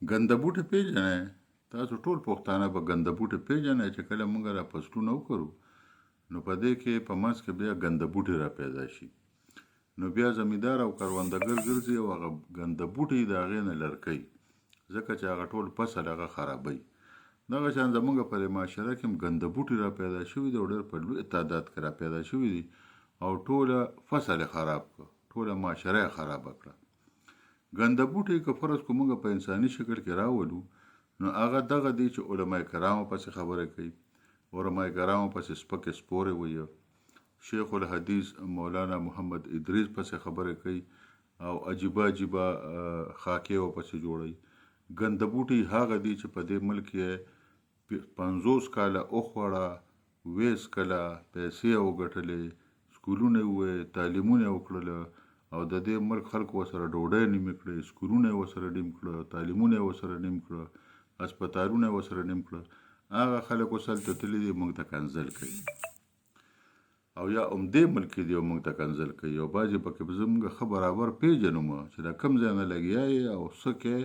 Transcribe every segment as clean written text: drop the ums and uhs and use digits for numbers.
ګنده بوټي پیژنئ؟ تاسو ټول پښتانه به ګنده بوټي پیژنئ چې کله موږ را فصلونه وکړو نو په دې کې په منځ کې بیا ګنده بوټي را پیدا شي، نو بیا زمیندار او کروندګر ګرځي او هغه ګنده بوټي د هغې نه لرې کوي، ځکه چې هغه ټول فصل هغه خرابوي. دغه شان زموږ په دې معاشره کې هم ګنده بوټي را پیدا شوي دي او ډېر په لوی تعداد کې را پیدا شوي دي او ټوله فصل یې خراب کړه، ټوله معاشره یې خرابه کړه. ګنده بوټي که فرض کو موږ په انساني شکل کې راولو نو هغه دغه دی چې علماء کرامو پسې خبره کوي، علماء کرامو پسې سپکې سپورې وایي، شیخ الحدیث مولانا محمد ادریس پسې خبره کوي او عجیبه عجیبه خاکې ورپسې جوړوي. ګنده بوټي هغه دي چې په دې ملک یې 50 کاله وخوړه، 20 کاله پیسې یې وګټلې، سکولونه یې وویل، تعلیمونه یې وکړل او د دې ملک خلکو ورسره ډوډۍ نیمې کړې، سکولونه یې ورسره نیم کړه، تعلیمونه یې ورسره نیم کړه، هسپتالونه یې ورسره نیم کړه. هغه خلک اوس هلته تللي دي موږ ته کنځل کوي او یا همدې ملک کې دي او موږ ته کنځل کوي او بعضې پکې به زموږ ښه برابر پیژنو چې دا کوم ځای نه لګیا یې او څه کوې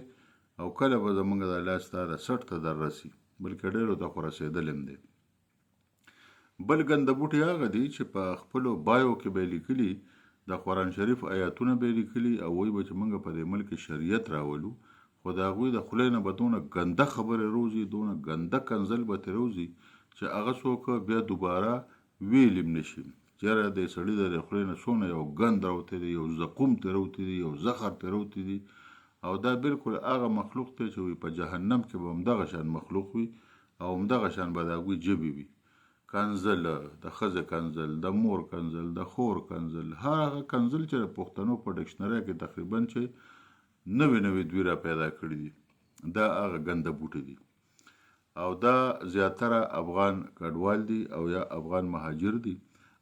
او کله به زموږ دا لاس تا د سټ ته در رسي، بلکې ډېرو ته خو رسېدلی هم دی. بل ګنده بوټي هغه دي چې په خپلو بایو کې به یې لیکلي، د قرآن شریف آیاتونه به یې لیکلي او وایي به چې موږ په دې ملک کې شریعت راولو، خو د هغوی د خولې نه به دونه ګنده خبرې روزي، دونه ګنده کنځل به ترې روزي چې هغه څوک بیا دوباره ویلې هم نشي. چېرې د سړي د خولې نه څونه یو ګند راوتی دی، یو زقوم ترې راوتی دی، یو زخر ترې راوتی دی او دا بالکل هغه مخلوق دی چې په جهنم کې به همدغه شان مخلوق وي او همدغه شان به د هغوی ژبې وي. کنځل، د ښځې کنځل، د مور کنځل، د خور کنځل، هر هغه کنځل چې د پښتنو په ډکشنرۍ کې تقریبا چې نوې نوې دوی را پیدا کړي دي، دا هغه ګنده بوټي دي او دا زیاتره افغان کډوال دي او یا افغان مهاجر دي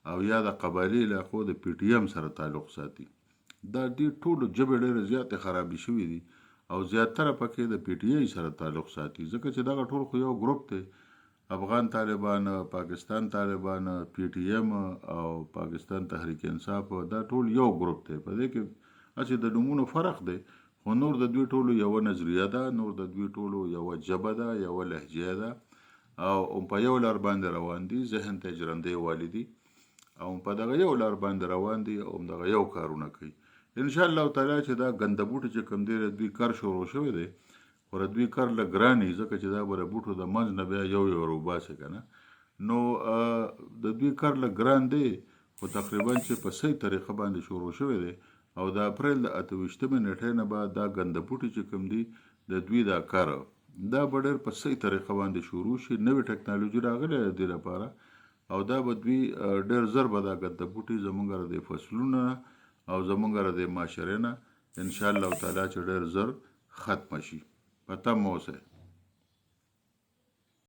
او یا د قبایلي علاقو د پی ټي ایم سره تعلق ساتي. دا دې ټولو ژبې ډېرې زیاتې خرابې شوي دي او زیاتره پکې د پی ټي آی سره تعلق ساتي، ځکه چې دغه ټول خو یو ګروپ دی، افغان طالبان، پاکستان طالبان، پی ټي ایم او پاکستان تحریک انصاف، دا ټول یو ګروپ دی. په دې کې هسې د نومونو فرق دی خو نور د دوی ټولو یوه نظریه ده، نور د دوی ټولو یوه ژبه ده، یوه لهجه ده او په یو لار باندې روان دي، ذهن ته ژرندې والي دي او په دغه یو لار باندې روان دي او همدغه یو کارونه کوي. انشاءالله تعالی چې دا ګنده بوټي چې کوم دی د دوی کار شروع شوی دی، خو د دوی کار لږ ګران وي ځکه چې دا به د بوټو د منځ نه بیا یو یو راوباسي که نه، نو د دوی کار لږ ګران دی خو تقریبا چې په صحیح طریقه باندې شروع شوی دی او د اپریل د 28مې نېټې نه به دا ګنده بوټي چې کوم دي د دوی دا کار دا به ډېر په صحیح طریقه باندې شروع شي. نوې ټکنالوژي راغلې د دې لپاره او دا به دوی ډېر زر به دا ګنده بوټي زموږ د فصلونه او زموږ د معاشرې نه انشاءالله تعالی چې ډېر زر ختمه شي. په تمه اوسئ.